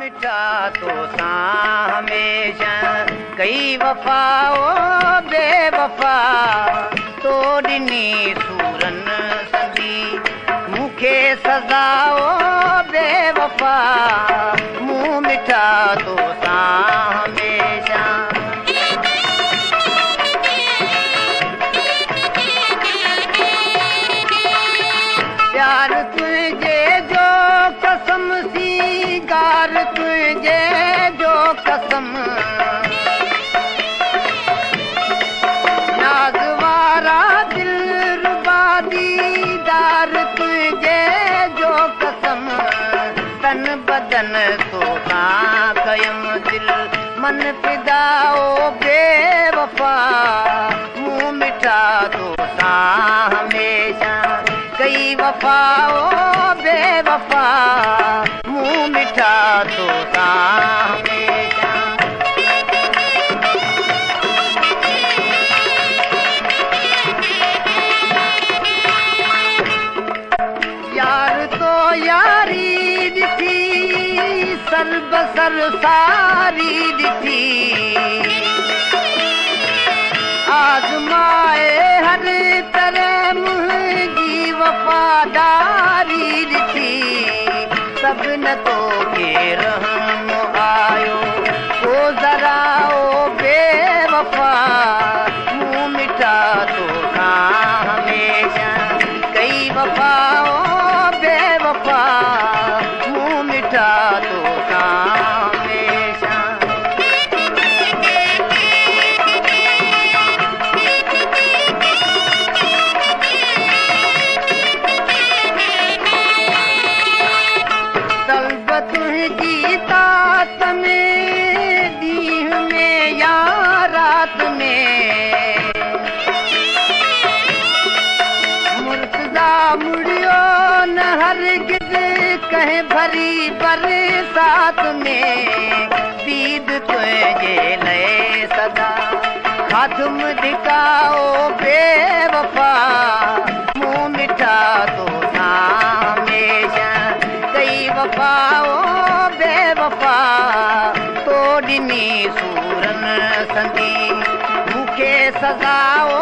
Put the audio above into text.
मिठा तो सां हमेशा कई वफ़ाओ बेवफ़ा तो ॾिनी सूरन संदी मूंखे सज़ाओ बेवफ़ा मूं मिठा तो सां हमेशा प्यार तुझे जो कसम सी गार तुझे जो कसम नाज़ वारा दिलरुबा दीदार तुझे जो कसम तन बदन तोसां कयम दिल मन फिदाओ बेवफ़ा मूं मिठा तोसां हमेशा कई वफ़ाओ बेवफ़ा मूं मिठा तोसां हमेशा यार तो यारी ॾिठी सर बसर सारी ॾिठी आज़माए हर तरह मुंहिंजी वफ़ादारी ॾिठी सभिन तोखे रहम आयो ओ ज़रा ओ बेवफ़ा मूं मिठा तोसां हमेशा कई वफ़ाओ बेवफ़ा मूं मिठा तोसां हमेशा तलब तुझी तात में दीह में या रात में मुर्तज़ा मुड़ियो न हरगिज़ कहीं भरी बरसात में दीद तुझे लए सदा खातुम दिखाओ बेवफ़ा मूं मिठा तोसां हमेशा कई वफ़ाओ बेवफ़ा तो ॾिनी सूरन संदी मूंखे सज़ाओ